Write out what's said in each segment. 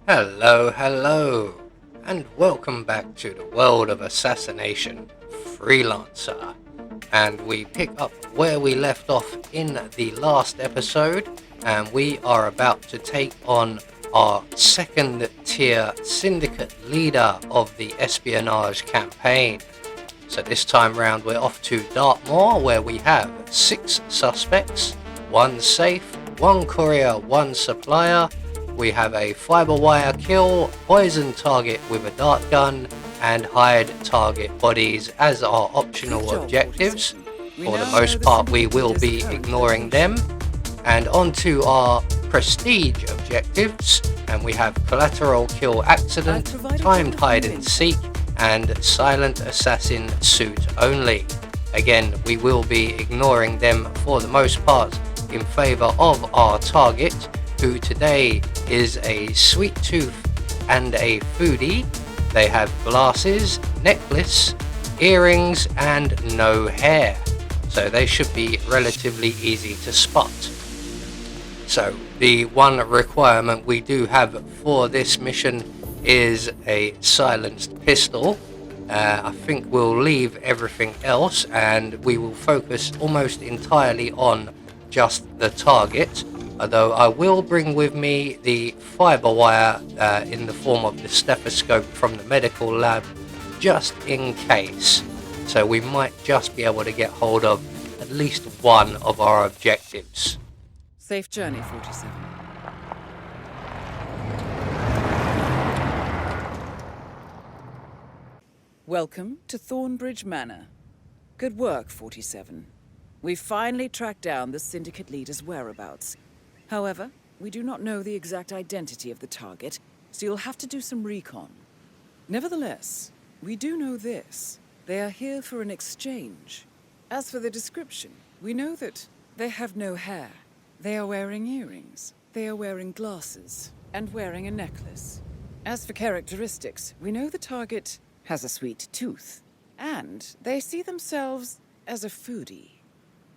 Hello, and welcome back to the world of assassination, Freelancer. And we pick up where we left off in the last episode, and we are about to take on our second tier syndicate leader of the Espionage campaign. So this time round we're off to Dartmoor, where we have 6 suspects, 1 safe, 1 courier, 1 supplier. We have a fiber wire kill, poison target with a dart gun, and hide target bodies as our optional objectives. For the most part we will be ignoring them. And on to our prestige objectives, and we have collateral kill accident, timed hide and seek, and silent assassin suit only. Again, we will be ignoring them for the most part in favour of our target, who today is a sweet tooth and a foodie. They have glasses, necklace, earrings, and no hair, so they should be relatively easy to spot. So the one requirement we do have for this mission is a silenced pistol. I think we'll leave everything else and we will focus almost entirely on just the target, although I will bring with me the fiber wire in the form of the stethoscope from the medical lab, just in case. So we might just be able to get hold of at least one of our objectives. Safe journey, 47. Welcome to Thornbridge Manor. Good work, 47. We've finally tracked down the syndicate leader's whereabouts. However, we do not know the exact identity of the target, so you'll have to do some recon. Nevertheless, we do know this. They are here for an exchange. As for the description, we know that they have no hair. They are wearing earrings. They are wearing glasses and wearing a necklace. As for characteristics, we know the target has a sweet tooth, and they see themselves as a foodie.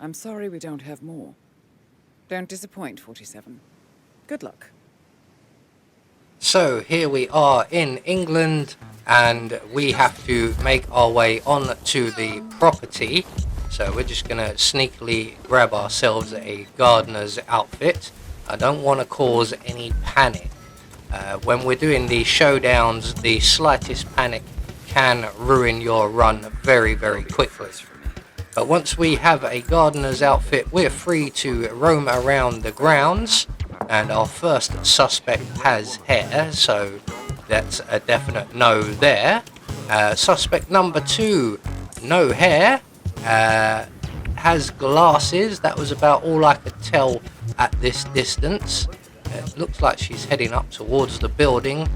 I'm sorry we don't have more. Don't disappoint, 47. Good luck. So here we are in England, and we have to make our way on to the property. So we're just going to sneakily grab ourselves a gardener's outfit. I don't want to cause any panic. When we're doing these showdowns, the slightest panic can ruin your run very, very quickly. But once we have a gardener's outfit, we're free to roam around the grounds. And our first suspect has hair, so that's a definite no there. Suspect number 2, no hair, has glasses. That was about all I could tell at this distance. It looks like she's heading up towards the building.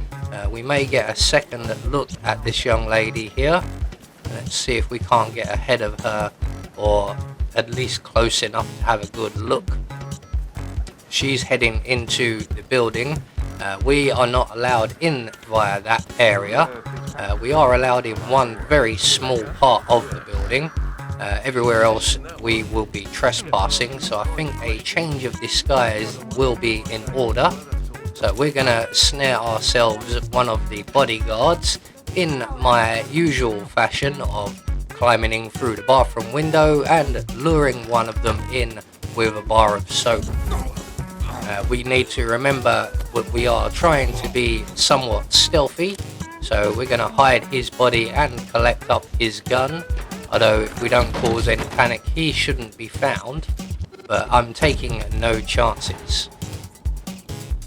We may get a second look at this young lady here. Let's see if we can't get ahead of her, or at least close enough to have a good look. She's heading into the building. We are not allowed in via that area. We are allowed in one very small part of the building. Everywhere else we will be trespassing, so I think a change of disguise will be in order. So we're going to snare ourselves one of the bodyguards in my usual fashion of climbing in through the bathroom window and luring one of them in with a bar of soap. We need to remember that we are trying to be somewhat stealthy, so we're going to hide his body and collect up his gun. Although if we don't cause any panic, he shouldn't be found, but I'm taking no chances.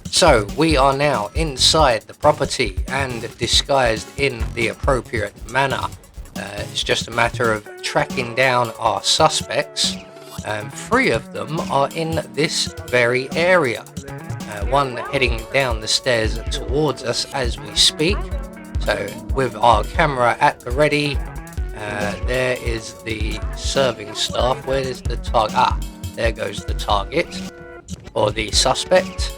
So we are now inside the property and disguised in the appropriate manner. It's just a matter of tracking down our suspects. 3 of them are in this very area. One heading down the stairs towards us as we speak. So with our camera at the ready, there is the serving staff. Where is the target? There goes the target, or the suspect.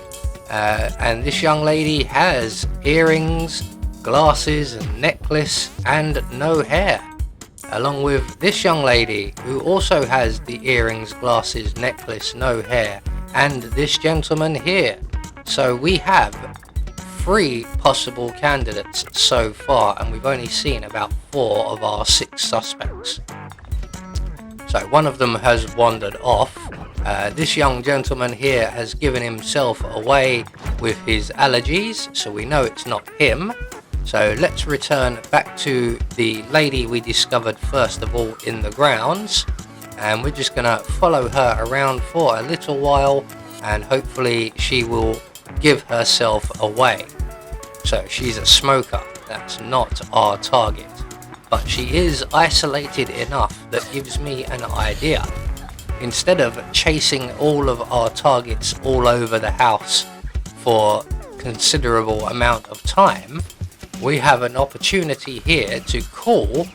And this young lady has earrings, glasses, and necklace, and no hair. Along with this young lady, who also has the earrings, glasses, necklace, no hair, and this gentleman here. So we have 3 possible candidates so far, and we've only seen about 4 of our 6 suspects. So one of them has wandered off. This young gentleman here has given himself away with his allergies, so we know it's not him. So let's return back to the lady we discovered first of all in the grounds, and we're just gonna follow her around for a little while, and hopefully she will give herself away. So she's a smoker, that's not our target, but she is isolated enough that gives me an idea. Instead of chasing all of our targets all over the house for considerable amount of time, we have an opportunity here to call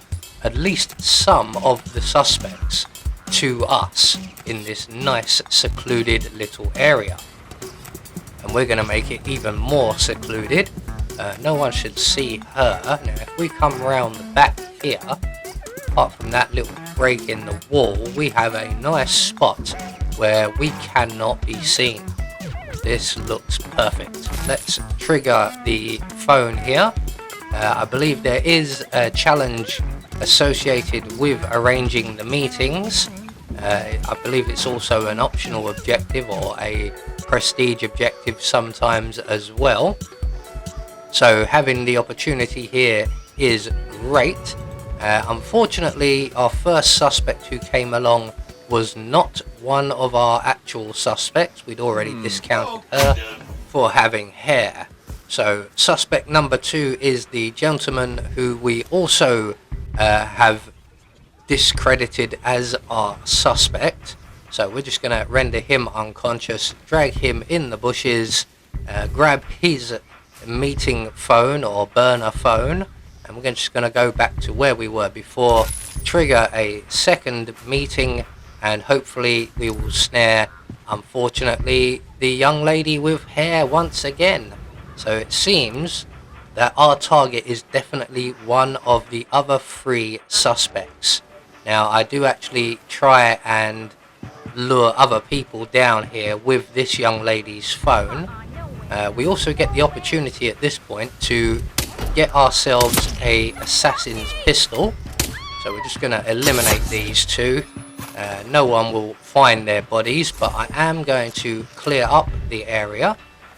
at least some of the suspects to us in this nice secluded little area. And we're going to make it even more secluded. No one should see her. Now if we come around the back here, apart from that little break in the wall, we have a nice spot where we cannot be seen. This looks perfect. Let's trigger the phone here. I believe there is a challenge associated with arranging the meetings. I believe it's also an optional objective or a prestige objective sometimes as well. So having the opportunity here is great. Unfortunately, our first suspect who came along was not one of our actual suspects. We'd already discounted her for having hair. So suspect number 2 is the gentleman who we also have discredited as our suspect. So we're just going to render him unconscious, drag him in the bushes, grab his meeting phone or burner phone, and we're just going to go back to where we were before, trigger a second meeting, and hopefully we will snare, unfortunately, the young lady with hair once again. So it seems that our target is definitely one of the other 3 suspects. Now I do actually try and lure other people down here with this young lady's phone. We also get the opportunity at this point to get ourselves a assassin's pistol. So we're just going to eliminate these 2. No one will find their bodies, but I am going to clear up the area.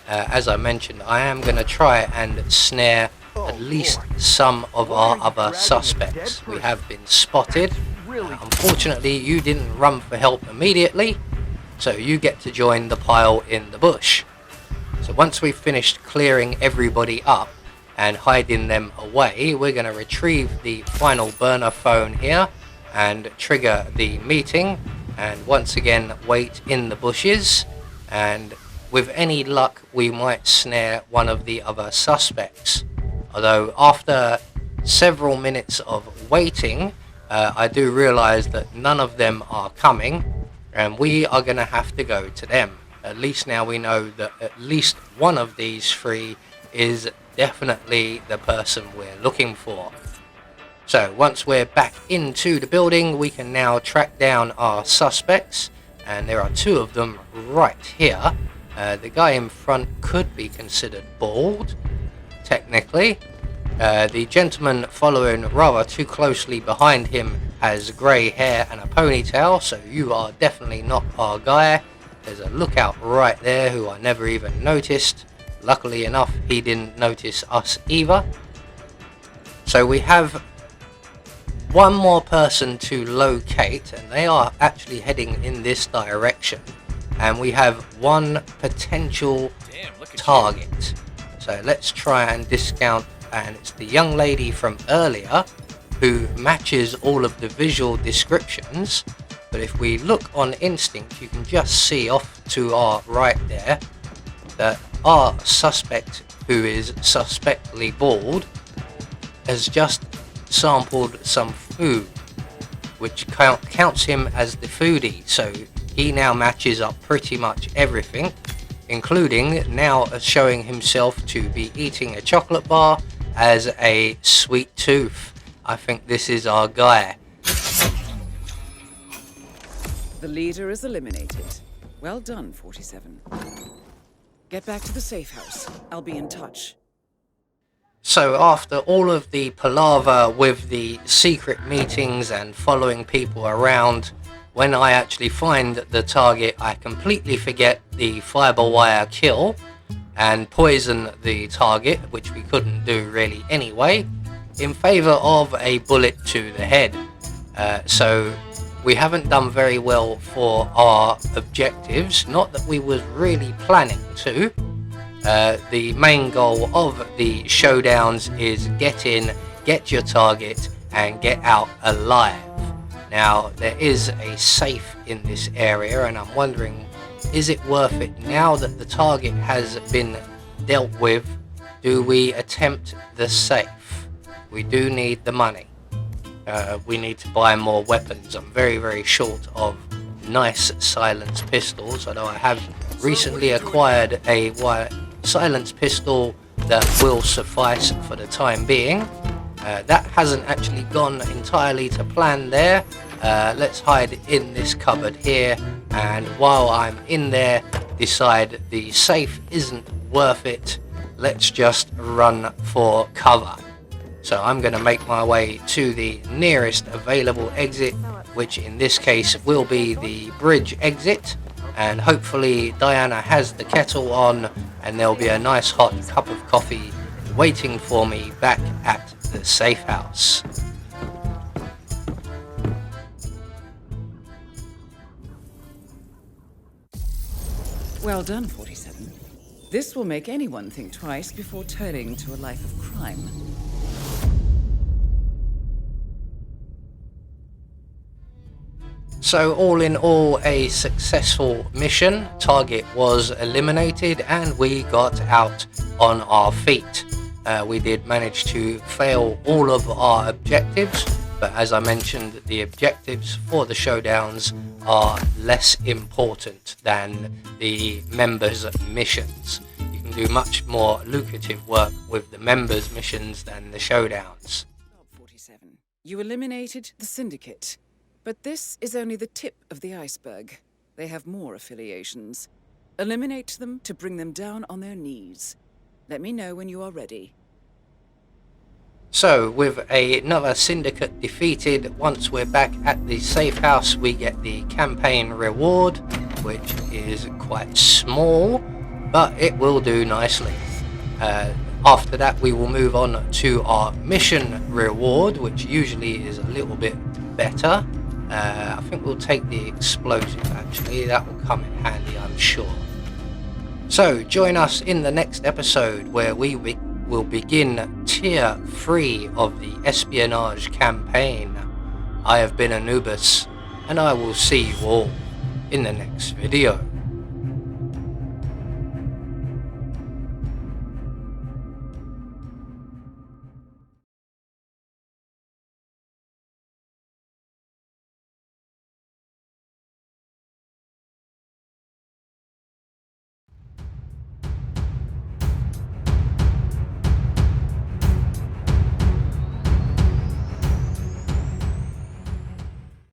As I mentioned, I am going to try and snare at least some of our other suspects. We have been spotted. Unfortunately, you didn't run for help immediately, so you get to join the pile in the bush. So once we've finished clearing everybody up and hiding them away, we're going to retrieve the final burner phone here and trigger the meeting, and once again wait in the bushes, and with any luck we might snare one of the other suspects. Although after several minutes of waiting, I do realize that none of them are coming, and we are going to have to go to them. At least now we know that at least one of these 3 is definitely the person we're looking for. So once we're back into the building, we can now track down our suspects, and there are 2 of them right here. The guy in front could be considered bald, technically. The gentleman following rather too closely behind him has grey hair and a ponytail, so you are definitely not our guy. There's a lookout right there who I never even noticed. Luckily enough, he didn't notice us either. So we have one more person to locate, and they are actually heading in this direction. And we have one potential target. So let's try and discount, and it's the young lady from earlier who matches all of the visual descriptions. But if we look on instinct, you can just see off to our right there that our suspect, who is suspectly bald, has just sampled some food, which counts him as the foodie. So he now matches up pretty much everything, including now showing himself to be eating a chocolate bar as a sweet tooth. I think this is our guy. The leader is eliminated. Well done, 47. Get back to the safe house. I'll be in touch. So after all of the palaver with the secret meetings and following people around, when I actually find the target, I completely forget the fiber wire kill and poison the target, which we couldn't do really anyway, in favor of a bullet to the head. So we haven't done very well for our objectives, not that we was really planning to. The main goal of the showdowns is get in, get your target, and get out alive. Now, there is a safe in this area, and I'm wondering, is it worth it now that the target has been dealt with? Do we attempt the safe? We do need the money. We need to buy more weapons. I'm very, very short of nice silenced pistols, although I have recently acquired a silenced pistol that will suffice for the time being. That hasn't actually gone entirely to plan there. Let's hide in this cupboard here, and while I'm in there, decide the safe isn't worth it. Let's just run for cover. So I'm going to make my way to the nearest available exit, which in this case will be the bridge exit. And hopefully Diana has the kettle on and there'll be a nice hot cup of coffee waiting for me back at the safe house. Well done, 47. This will make anyone think twice before turning to a life of crime. So all in all, a successful mission. Target was eliminated and we got out on our feet. We did manage to fail all of our objectives, but as I mentioned, the objectives for the showdowns are less important than the members' missions. You can do much more lucrative work with the members' missions than the showdowns. 47. You eliminated the syndicate. But this is only the tip of the iceberg. They have more affiliations. Eliminate them to bring them down on their knees. Let me know when you are ready. So, with another syndicate defeated, once we're back at the safe house, we get the campaign reward, which is quite small, but it will do nicely. After that, we will move on to our mission reward, which usually is a little bit better. I think we'll take the explosive actually, that will come in handy, I'm sure. So join us in the next episode where we will begin tier 3 of the Espionage campaign. I have been Anubis, and I will see you all in the next video.